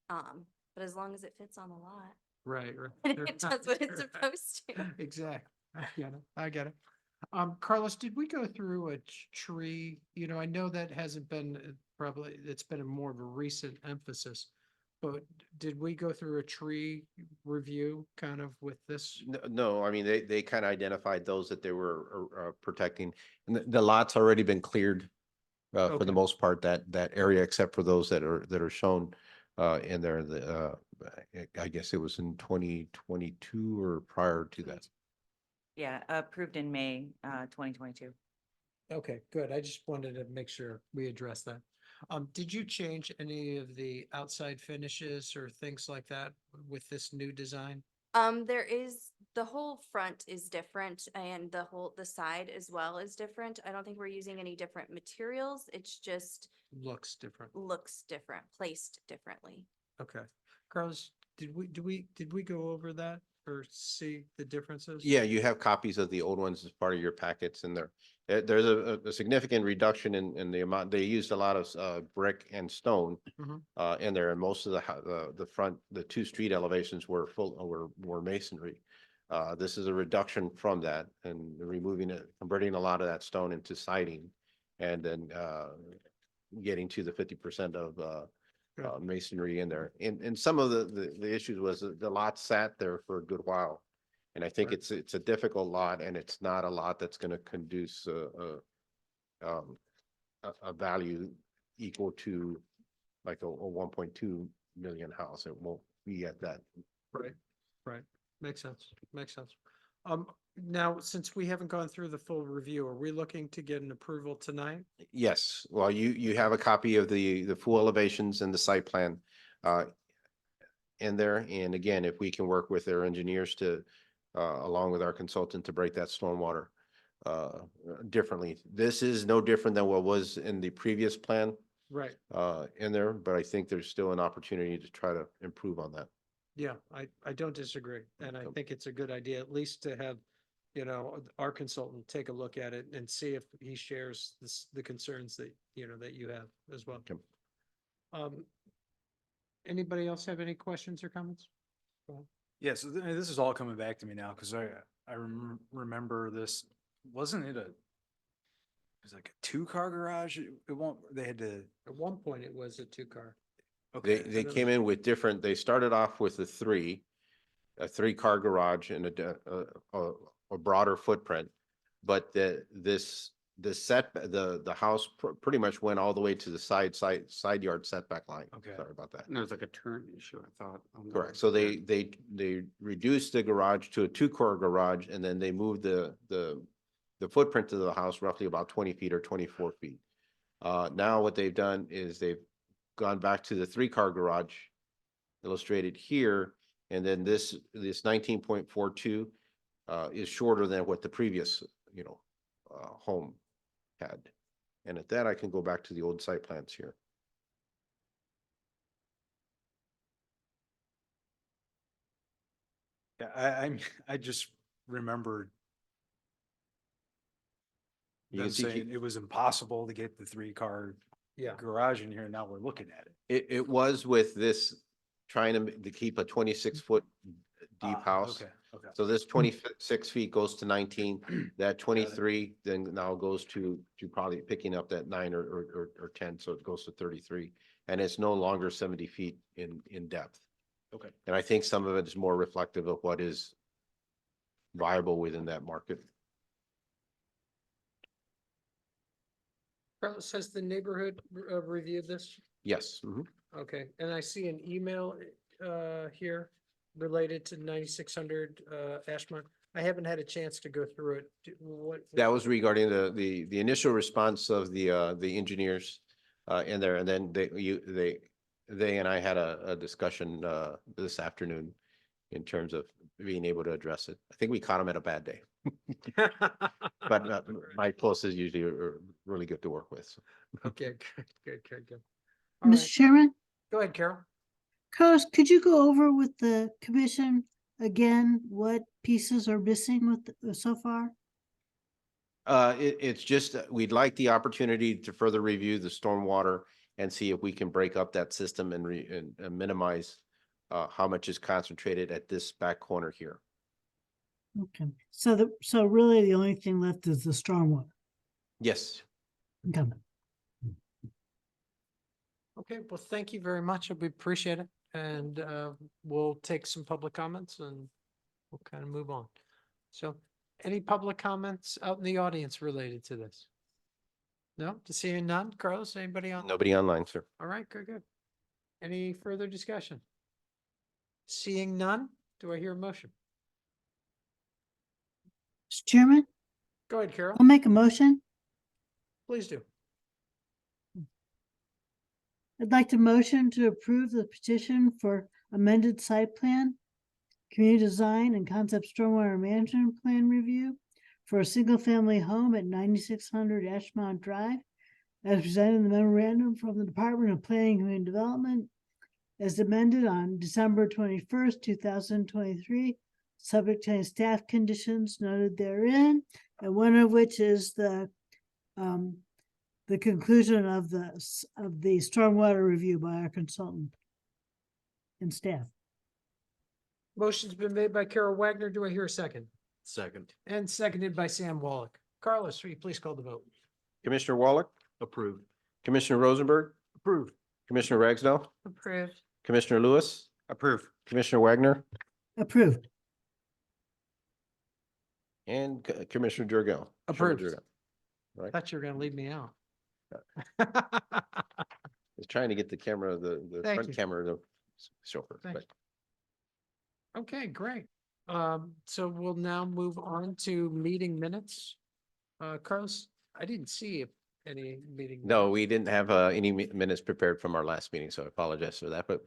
But as long as it fits on the lot. Right, right. And it does what it's supposed to. Exactly. I get it. Carlos, did we go through a tree? I know that hasn't been probably, it's been a more of a recent emphasis. But did we go through a tree review kind of with this? No, I mean, they kind of identified those that they were protecting. And the lot's already been cleared for Okay. the most part, that area, except for those that are shown in there. I guess it was in 2022 or prior to that. Yeah, approved in May, 2022. Okay, good. I just wanted to make sure we addressed that. Did you change any of the outside finishes or things like that with this new design? The whole front is different, and the side as well is different. I don't think we're using any different materials. It's just Looks different. looks different, placed differently. Okay. Carlos, did we go over that or see the differences? Yeah, you have copies of the old ones as part of your packets in there. There's a significant reduction in the amount. They used a lot of brick and stone Mhm. in there, and most of the front, the two street elevations were were masonry. This is a reduction from that and removing it, converting a lot of that stone into siding, and then getting to the 50% of Good. masonry in there. And some of the issues was that the lot sat there for a good while. And I think Right. it's a difficult lot, and it's not a lot that's going to conduce a value equal to like a 1.2 million house. It won't be at that. Right, right. Makes sense. Makes sense. Now, since we haven't gone through the full review, are we looking to get an approval tonight? Yes, well, you have a copy of the full elevations and the site plan in there. And again, if we can work with their engineers to, along with our consultant to break that stormwater differently. This is no different than what was in the previous plan Right. in there, but I think there's still an opportunity to try to improve on that. Yeah, I don't disagree. And I think it's a good idea, at least to have, you know, our consultant take a look at it and see if he shares the concerns that, you know, that you have as well. Okay. Anybody else have any questions or comments? Go ahead. Yeah, so this is all coming back to me now, because I remember this, wasn't it it was like a 2-car garage? It won't, they had to, At one point, it was a 2-car. okay. They came in with different, they started off with a 3-car garage and a broader footprint. But the house pretty much went all the way to the side yard setback line. Okay. Sorry about that. And there's like a turn issue, I thought. on the- Correct. So yeah. they reduced the garage to a 2-car garage, and then they moved the footprint of the house roughly about 20 feet or 24 feet. Now what they've done is they've gone back to the 3-car garage illustrated here. And then this 19.42 is shorter than what the previous, home had. And at that, I can go back to the old site plans here. Yeah, I just remembered You can them see saying it was impossible to get the 3-car Yeah. garage in here, and now we're looking at it. it was with this trying to keep a 26-foot deep Ah, house. Okay, okay. So this 26 feet goes to 19, that 23 then now goes to probably picking up that 9 or 10, so it goes to 33. And it's no longer 70 feet in depth. Okay. And I think some of it is more reflective of what is viable within that market. Carlos, has the neighborhood reviewed this? Yes. Mhm. Okay, and I see an email here related to 9600 Ashmont. I haven't had a chance to go through it. What? That was regarding the initial response of the engineers in there, and then they and I had a discussion this afternoon in terms of being able to address it. I think we caught them at a bad day, but my closest usually are really good to work with. So. Okay, good. All Mr. right, Chairman, go ahead, Carol. Carlos, could you go over with the commission again, what pieces are missing with so far? It's just, we'd like the opportunity to further review the stormwater and see if we can break up that system and minimize how much is concentrated at this back corner here. Okay, so really the only thing left is the stormwater. Yes. Okay. Okay, well, thank you very much. We appreciate it. And we'll take some public comments and we'll kind of move on. So any public comments out in the audience related to this? No, to see none. Carlos, anybody on? Nobody online, sir. All right, good. Any further discussion? Seeing none, do I hear a motion? Mr. Chairman, Go ahead, Carol. I'll make a motion. Please do. I'd like to motion to approve the petition for amended site plan, community design and concept stormwater management plan review for a single-family home at 9600 Ashmont Drive, as presented in the memorandum from the Department of Planning and Community Development, as amended on December 21st, 2023, subject to any staff conditions noted therein, and one of which is the conclusion of the stormwater review by our consultant and staff. Motion's been made by Carol Wagner. Do I hear a second? Second. And seconded by Sam Wallach. Carlos, will you please call the vote? Commissioner Wallach, Approved. Commissioner Rosenberg, Approved. Commissioner Ragsdale, Approved. Commissioner Lewis, Approve. Commissioner Wagner, Approved. and Commissioner Jurgel. Approved. Right, Thought you were gonna leave me out. is trying to get the camera, the Thank front you. camera to show her. Thank but- Okay, great. So we'll now move on to meeting minutes. Carlos, I didn't see any meeting. No, we didn't have any minutes prepared from our last meeting, so I apologize for that, but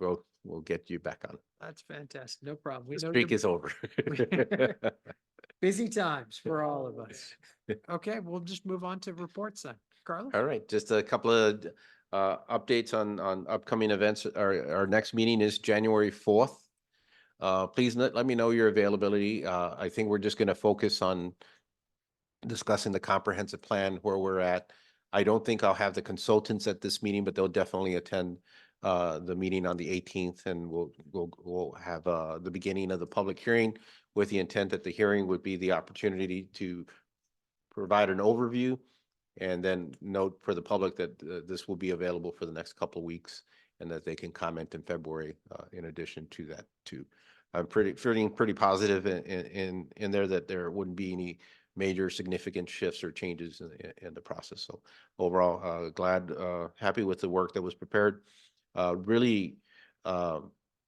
we'll get you back on. That's fantastic. No problem. We The know streak you're is over. busy times for all of us. Okay, we'll just move on to reports then. Carlos? All right, just a couple of updates on upcoming events. Our next meeting is January 4th. Please let me know your availability. I think we're just gonna focus on discussing the comprehensive plan, where we're at. I don't think I'll have the consultants at this meeting, but they'll definitely attend the meeting on the 18th, and we'll have the beginning of the public hearing with the intent that the hearing would be the opportunity to provide an overview and then note for the public that this will be available for the next couple of weeks and that they can comment in February in addition to that too. I'm feeling pretty positive in there that there wouldn't be any major significant shifts or changes in the process. So overall, happy with the work that was prepared. Really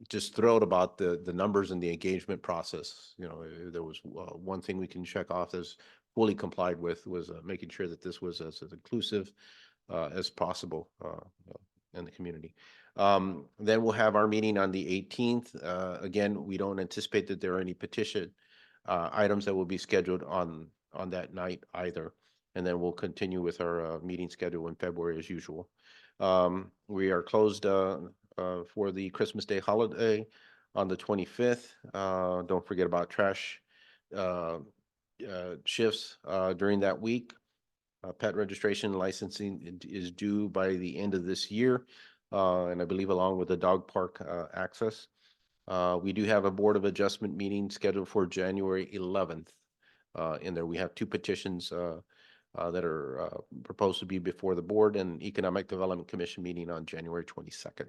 just thrilled about the numbers and the engagement process. You know, there was one thing we can check off as fully complied with was making sure that this was as inclusive as possible in the community. Then we'll have our meeting on the 18th. Again, we don't anticipate that there are any petition items that will be scheduled on that night either. And then we'll continue with our meeting schedule in February as usual. We are closed for the Christmas Day holiday on the 25th. Don't forget about trash shifts during that week. Pet registration licensing is due by the end of this year, and I believe along with the dog park access. We do have a Board of Adjustment meeting scheduled for January 11th. In there, we have two petitions that are proposed to be before the board, and Economic Development Commission meeting on January 22nd.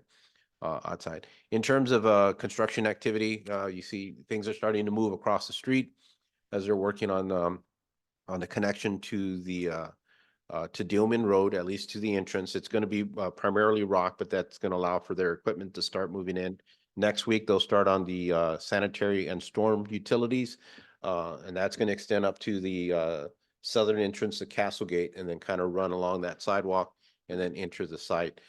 Outside. In terms of construction activity, you see things are starting to move across the street as they're working on the connection to the to Dillman Road, at least to the entrance. It's going to be primarily rock, but that's going to allow for their equipment to start moving in. Next week, they'll start on the sanitary and storm utilities, and that's going to extend up to the southern entrance to Castlegate and then kind of run along that sidewalk and then enter the site.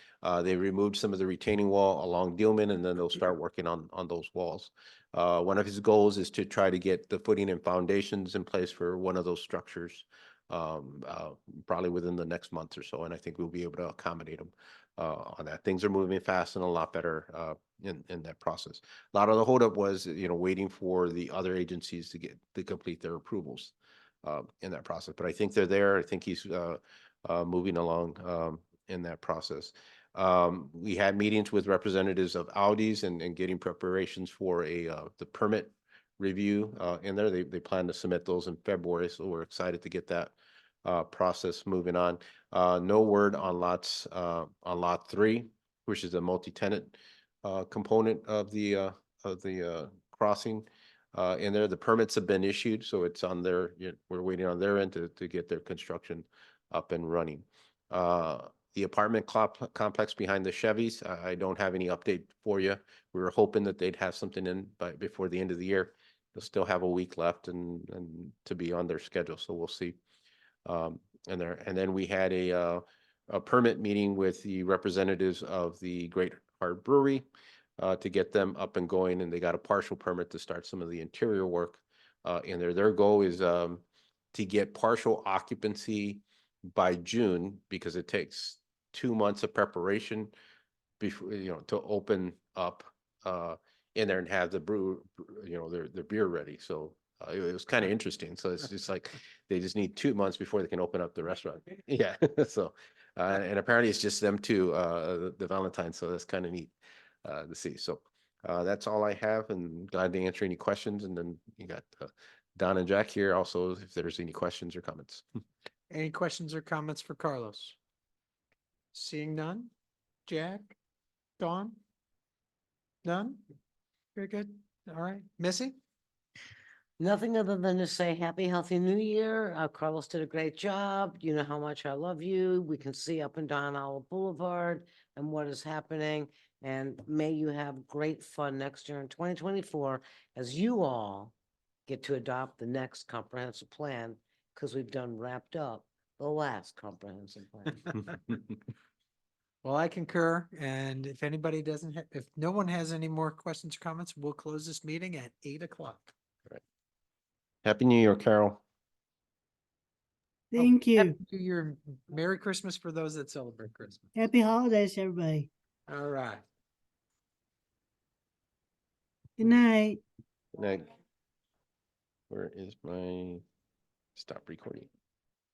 They removed some of the retaining wall along Dillman, and then they'll start working on those walls. One of his goals is to try to get the footing and foundations in place for one of those structures probably within the next month or so, and I think we'll be able to accommodate them on that. Things are moving fast and a lot better in that process. A lot of the holdup was, waiting for the other agencies to complete their approvals in that process, but I think they're there. I think he's moving along in that process. We had meetings with representatives of Audi's and getting preparations for the permit review in there. They plan to submit those in February, so we're excited to get that process moving on. No word on on lot 3, which is a multi-tenant component of the crossing. In there, the permits have been issued, so it's on their. We're waiting on their end to get their construction up and running. The apartment complex behind the Chevys, I don't have any update for you. We were hoping that they'd have something in before the end of the year. They'll still have a week left and to be on their schedule, so we'll see. And then we had a permit meeting with the representatives of the Great Heart Brewery to get them up and going, and they got a partial permit to start some of the interior work in there. Their goal is to get partial occupancy by June, because it takes 2 months of preparation before, to open up in there and have the brew, their beer ready. So it was kind of interesting. So it's just like they just need 2 months before they can open up the restaurant. Yeah. So and apparently it's just them two, the Valentine. So that's kind of neat to see. So that's all I have, and glad to answer any questions. And then you got Don and Jack here also, if there's any questions or comments. Any questions or comments for Carlos? Seeing none? Jack? Dawn? None? Very good. All right. Missy? Nothing other than to say happy, healthy new year. Carlos did a great job. You know how much I love you. We can see up and down our boulevard and what is happening. And may you have great fun next year in 2024 as you all get to adopt the next comprehensive plan because we've done wrapped up the last comprehensive plan. Well, I concur, and if anybody doesn't, if no one has any more questions or comments, we'll close this meeting at 8 o'clock. Happy New Year, Carol. Thank you. Do your Merry Christmas for those that celebrate Christmas. Happy holidays, everybody. All right. Good night. Now, where is my stop recording?